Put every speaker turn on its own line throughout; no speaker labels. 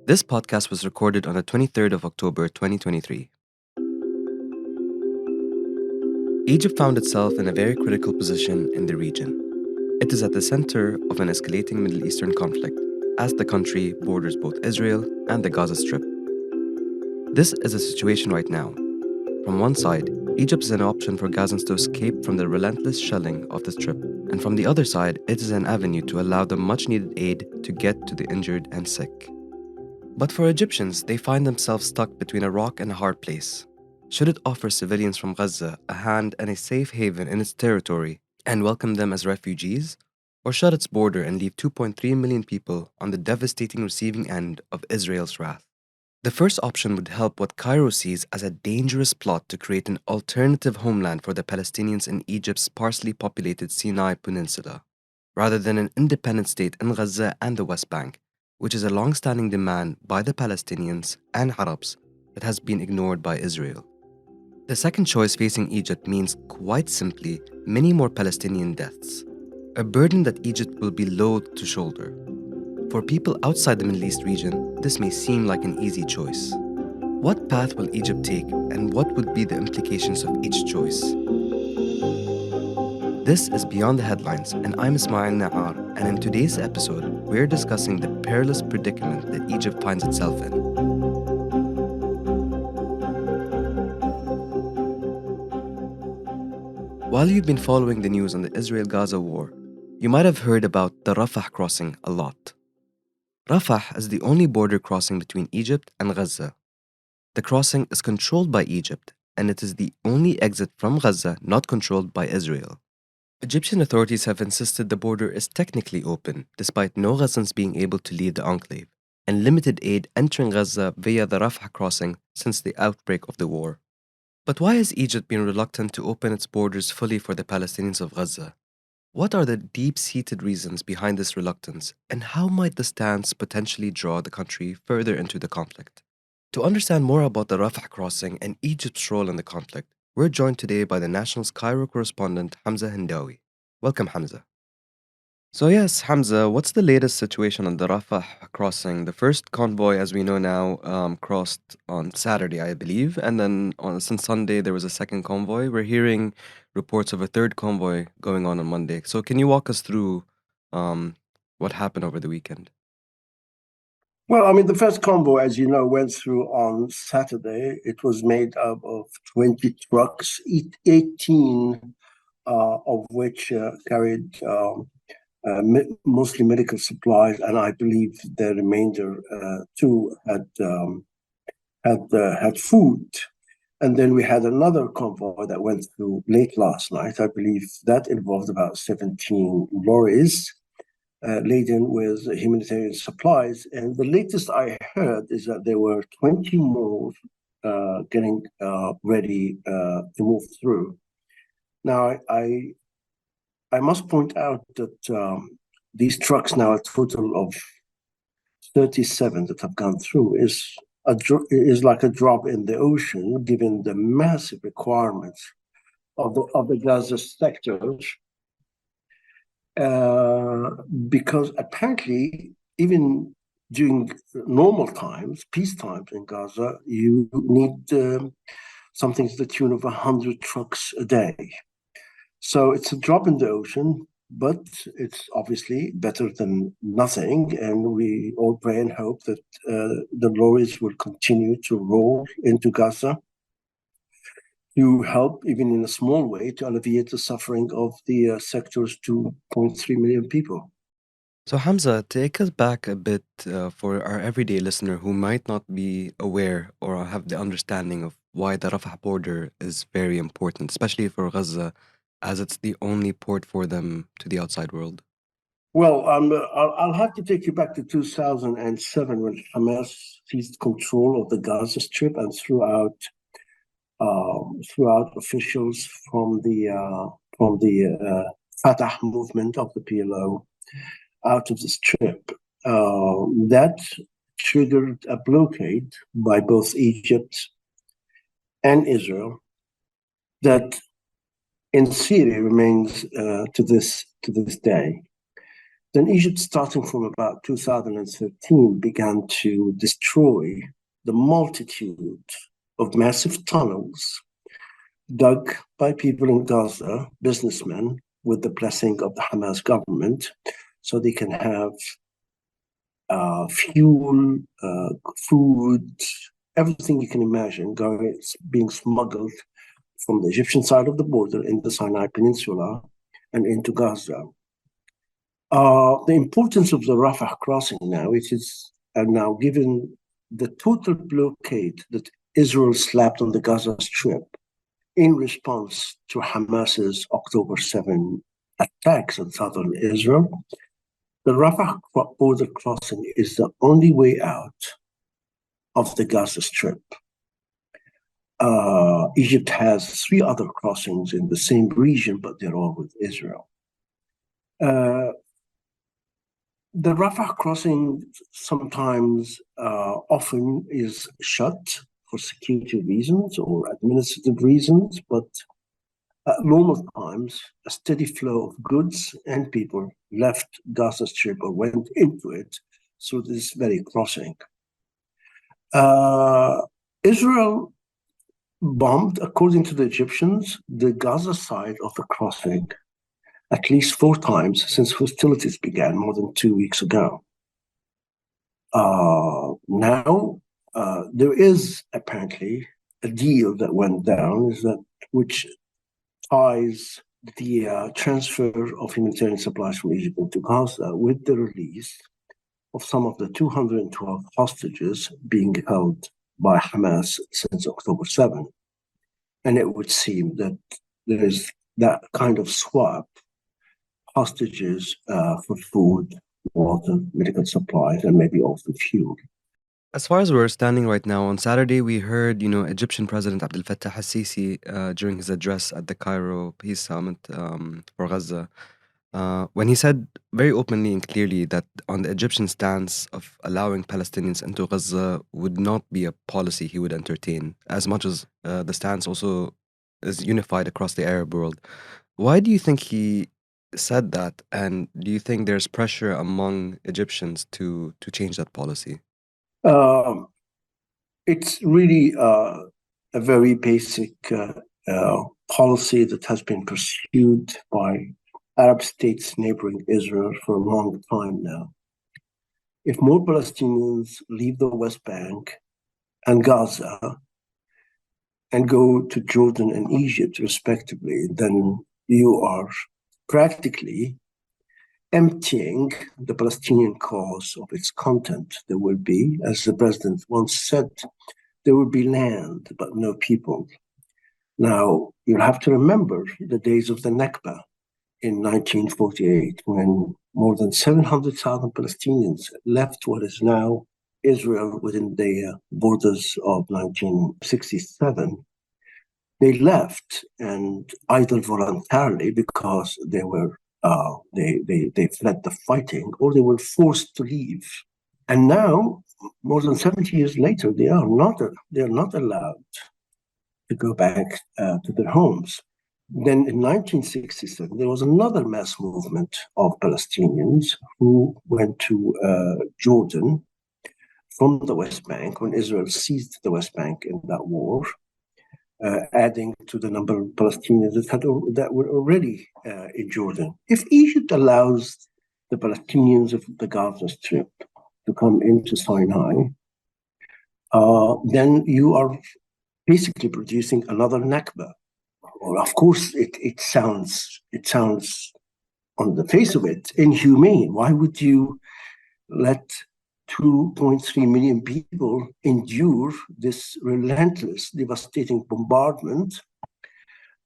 This podcast was recorded on the 23rd of October 2023. Egypt found itself in a very critical position in the region. It is at the center of an escalating Middle Eastern conflict, as the country borders both Israel and the Gaza Strip. This is a situation right now. From one side, Egypt is an option for Gazans to escape from the relentless shelling of the Strip, and from the other side, it is an avenue to allow the much-needed aid to get to the injured and sick. But for Egyptians, they find themselves stuck between a rock and a hard place. Should it offer civilians from Gaza a hand and a safe haven in its territory and welcome them as refugees? Or shut its border and leave 2.3 million people on the devastating receiving end of Israel's wrath? The first option would help what Cairo sees as a dangerous plot to create an alternative homeland for the Palestinians in Egypt's sparsely populated Sinai Peninsula, rather than an independent state in Gaza and the West Bank, which is a long-standing demand by the Palestinians and Arabs that has been ignored by Israel. The second choice facing Egypt means, quite simply, many more Palestinian deaths, a burden that Egypt will be loath to shoulder. For people outside the Middle East region, this may seem like an easy choice. What path will Egypt take, and what would be the implications of each choice? This is Beyond the Headlines, and I'm Ismaeel Naar, and in today's episode, we're discussing the perilous predicament that Egypt finds itself in. While you've been following the news on the Israel-Gaza war, you might have heard about the Rafah Crossing a lot. Rafah is the only border crossing between Egypt and Gaza. The crossing is controlled by Egypt, and it is the only exit from Gaza not controlled by Israel. Egyptian authorities have insisted the border is technically open, despite no Gazans being able to leave the enclave, and limited aid entering Gaza via the Rafah crossing since the outbreak of the war. But why has Egypt been reluctant to open its borders fully for the Palestinians of Gaza? What are the deep-seated reasons behind this reluctance, and how might the stance potentially draw the country further into the conflict? To understand more about the Rafah crossing and Egypt's role in the conflict, we're joined today by the National's Cairo correspondent Hamza Hendawi. Welcome, Hamza. So yes, Hamza, what's the latest situation on the Rafah crossing? The first convoy, as we know now, crossed on Saturday, I believe, and then since Sunday there was a second convoy. We're hearing reports of a third convoy going on Monday. So can you walk us through um, what happened over the weekend?
Well, I mean, the first convoy, as you know, went through on Saturday. It was made up of 20 trucks, 18 of which carried mostly medical supplies, and I believe the remainder two had food. And then we had another convoy that went through late last night. I believe that involved about 17 lorries laden with humanitarian supplies. And the latest I heard is that there were 20 more getting ready to move through. Now, I must point out that these trucks, now a total of 37 that have gone through, is like a drop in the ocean, given the massive requirements of the Gaza sectors. Because apparently, even during normal times, peace times in Gaza, you need something to the tune of 100 trucks a day. So it's a drop in the ocean, but it's obviously better than nothing. And we all pray and hope that the lorries will continue to roll into Gaza to help, even in a small way, to alleviate the suffering of the sector's 2.3 million people.
So Hamza, take us back a bit for our everyday listener who might not be aware or have the understanding of why the Rafah border is very important, especially for Gaza, as it's the only port for them to the outside world.
Well, I'll have to take you back to 2007 when Hamas seized control of the Gaza Strip and throughout officials from the Fatah movement of the PLO out of the Strip. That triggered a blockade by both Egypt and Israel that, in theory, remains to this day. Then Egypt, starting from about 2013, began to destroy the multitude of massive tunnels dug by people in Gaza, businessmen, with the blessing of the Hamas government, so they can have fuel, food, everything you can imagine being smuggled from the Egyptian side of the border in the Sinai Peninsula and into Gaza. The importance of the Rafah Crossing now, it is now given the total blockade that Israel slapped on the Gaza Strip in response to Hamas's October 7 attacks on southern Israel. The Rafah border crossing is the only way out of the Gaza Strip. Egypt has 3 other crossings in the same region, but they're all with Israel. The Rafah crossing sometimes, often is shut for security reasons or administrative reasons, but at normal times, a steady flow of goods and people left Gaza Strip or went into it through this very crossing. Israel bombed, according to the Egyptians, the Gaza side of the crossing at least 4 times since hostilities began more than 2 weeks ago. Now, there is apparently a deal that went down, which ties the transfer of humanitarian supplies from Egypt into Gaza with the release of some of the 212 hostages being held by Hamas since October 7. And it would seem that there is that kind of swap, hostages for food, water, medical supplies, and maybe also fuel.
As far as we're standing right now, on Saturday, we heard, Egyptian President Abdel Fattah al-Sisi during his address at the Cairo Peace Summit for Gaza, when he said very openly and clearly that on the Egyptian stance of allowing Palestinians into Gaza would not be a policy he would entertain, as much as the stance also is unified across the Arab world. Why do you think he said that, and do you think there's pressure among Egyptians to change that policy?
It's really a very basic policy that has been pursued by Arab states neighboring Israel for a long time now. If more Palestinians leave the West Bank and Gaza and go to Jordan and Egypt, respectively, then you are practically emptying the Palestinian cause of its content. There will be, as the president once said, there will be land, but no people. Now, you'll have to remember the days of the Nakba in 1948, when more than 700,000 Palestinians left what is now Israel within the borders of 1967. They left, and either voluntarily because they were they fled the fighting, or they were forced to leave. And now, more than 70 years later, they are not allowed to go back to their homes. Then in 1967, there was another mass movement of Palestinians who went to Jordan from the West Bank when Israel seized the West Bank in that war, adding to the number of Palestinians that were already in Jordan. If Egypt allows the Palestinians of the Gaza Strip to come into Sinai, then you are basically producing another Nakba. Well, of course, it sounds on the face of it inhumane. Why would you let 2.3 million people endure this relentless, devastating bombardment?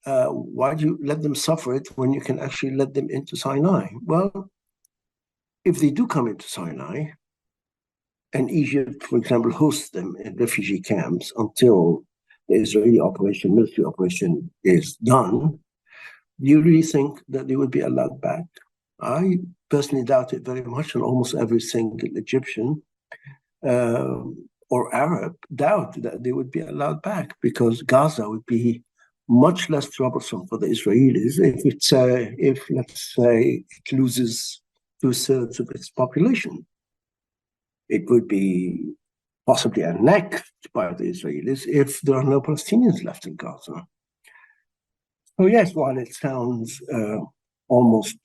Why do you let them suffer it when you can actually let them into Sinai? Well, if they do come into Sinai, and Egypt, for example, hosts them in refugee camps until the Israeli military operation is done, do you really think that they would be allowed back? I personally doubt it very much, and almost every single Egyptian or Arab doubt that they would be allowed back, because Gaza would be much less troublesome for the Israelis if let's say, it loses 2/3 of its population. It would be possibly annexed by the Israelis if there are no Palestinians left in Gaza. So yes, while it sounds almost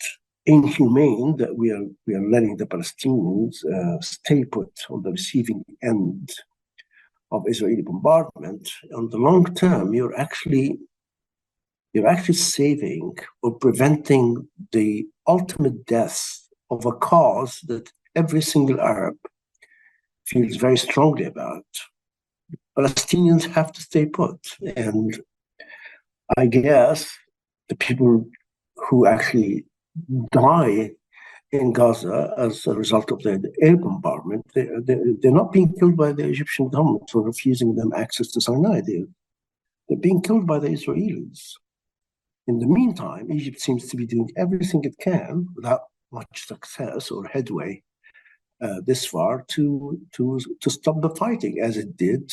inhumane that we are letting the Palestinians stay put on the receiving end of Israeli bombardment, on the long term, you're actually saving or preventing the ultimate death of a cause that every single Arab feels very strongly about. Palestinians have to stay put. And I guess the people who actually die in Gaza as a result of the air bombardment, they're not being killed by the Egyptian government for refusing them access to Sinai. They're being killed by the Israelis. In the meantime, Egypt seems to be doing everything it can without much success or headway this far to stop the fighting, as it did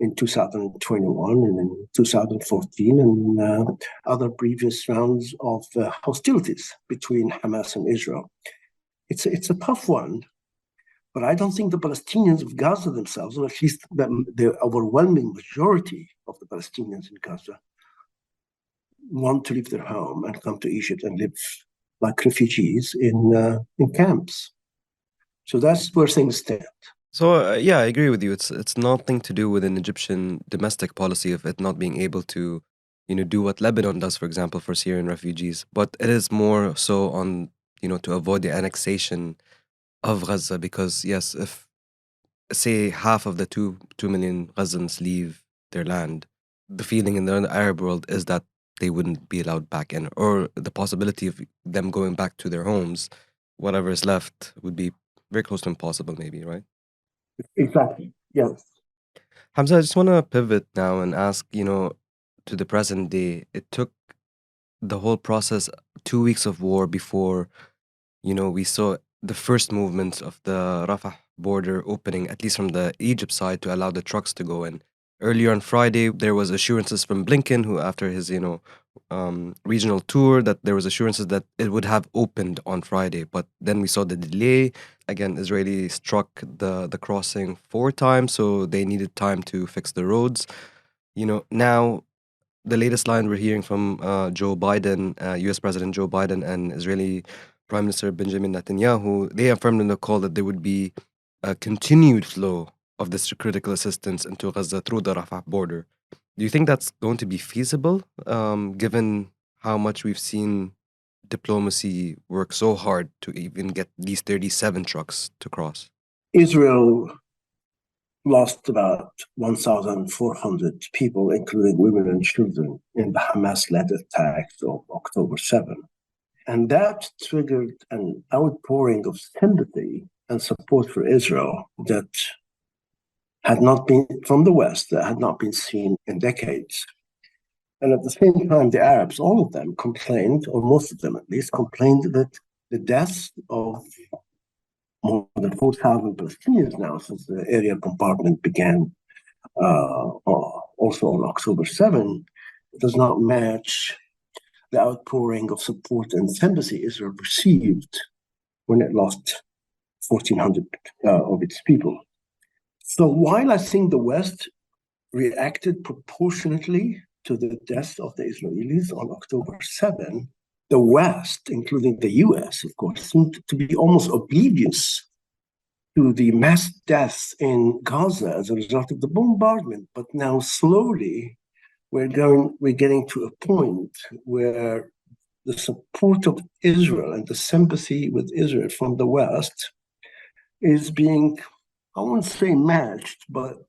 in 2021 and in 2014 and other previous rounds of hostilities between Hamas and Israel. It's a tough one, but I don't think the Palestinians of Gaza themselves, or at least the overwhelming majority of the Palestinians in Gaza, want to leave their home and come to Egypt and live like refugees in camps. So that's where things stand.
So yeah, I agree with you. It's nothing to do with an Egyptian domestic policy of it not being able to, do what Lebanon does, for example, for Syrian refugees. But it is more so on, to avoid the annexation of Gaza, because yes, if say half of the two million Gazans leave their land, the feeling in the Arab world is that they wouldn't be allowed back in, or the possibility of them going back to their homes, whatever is left, would be very close to impossible, maybe, right?
Exactly. Yes.
Hamza, I just want to pivot now and ask, to the present day, it took the whole process 2 weeks of war before, we saw the first movements of the Rafah border opening, at least from the Egypt side, to allow the trucks to go in. Earlier on Friday, there was assurances from Blinken, who after his, regional tour, that there was assurances that it would have opened on Friday. But then we saw the delay. Again, Israeli struck the crossing 4 times, so they needed time to fix the roads. Now the latest line we're hearing from Joe Biden, U.S. President Joe Biden, and Israeli Prime Minister Benjamin Netanyahu, they affirmed in the call that there would be a continued flow of this critical assistance into Gaza through the Rafah border. Do you think that's going to be feasible, given how much we've seen diplomacy work so hard to even get these 37 trucks to cross?
Israel lost about 1,400 people, including women and children, in the Hamas-led attacks of October 7. And that triggered an outpouring of sympathy and support for Israel that had not been, from the West, that had not been seen in decades. And at the same time, the Arabs, all of them complained, or most of them at least, complained that the deaths of more than 4,000 Palestinians now since the area bombardment began also on October 7 does not match the outpouring of support and sympathy Israel received when it lost 1,400 of its people. So while I think the West reacted proportionately to the death of the Israelis on October 7, the West, including the US, of course, seemed to be almost oblivious to the mass deaths in Gaza as a result of the bombardment. But now slowly we're getting to a point where the support of Israel and the sympathy with Israel from the West is being, I won't say matched, but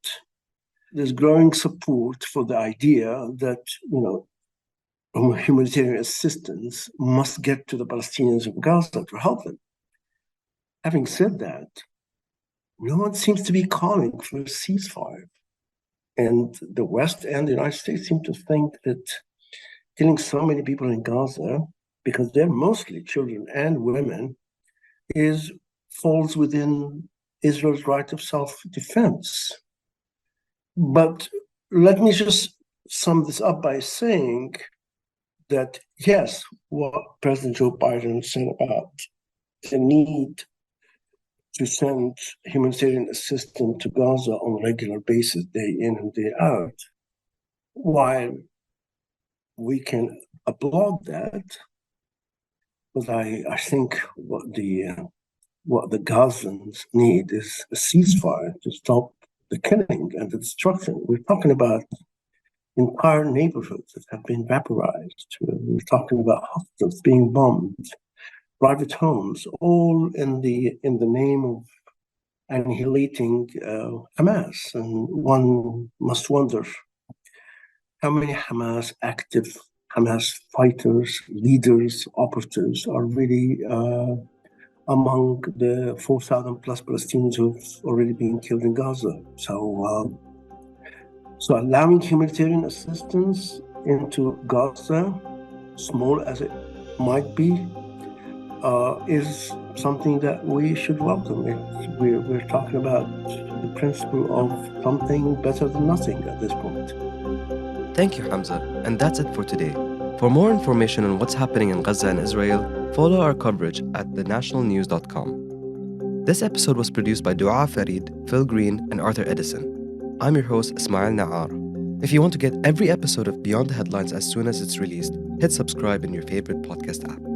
there's growing support for the idea that, humanitarian assistance must get to the Palestinians of Gaza to help them. Having said that, no one seems to be calling for a ceasefire. And the West and the United States seem to think that killing so many people in Gaza, because they're mostly children and women, falls within Israel's right of self-defense. But let me just sum this up by saying that, yes, what President Joe Biden said about the need to send humanitarian assistance to Gaza on a regular basis, day in and day out. While we can applaud that, but I think what the Gazans need is a ceasefire to stop the killing and the destruction. We're talking about entire neighborhoods that have been vaporized. We're talking about hospitals being bombed, private homes, all in the name of annihilating Hamas. And one must wonder how many active Hamas fighters, leaders, operatives are really among the 4,000 plus Palestinians who've already been killed in Gaza. So allowing humanitarian assistance into Gaza, small as it might be, is something that we should welcome. We're talking about the principle of something better than nothing at this point.
Thank you, Hamza. And that's it for today. For more information on what's happening in Gaza and Israel, follow our coverage at thenationalnews.com. This episode was produced by Dua Farid, Phil Green, and Arthur Edison. I'm your host, Ismaeel Naar. If you want to get every episode of Beyond the Headlines as soon as it's released, hit subscribe in your favorite podcast app.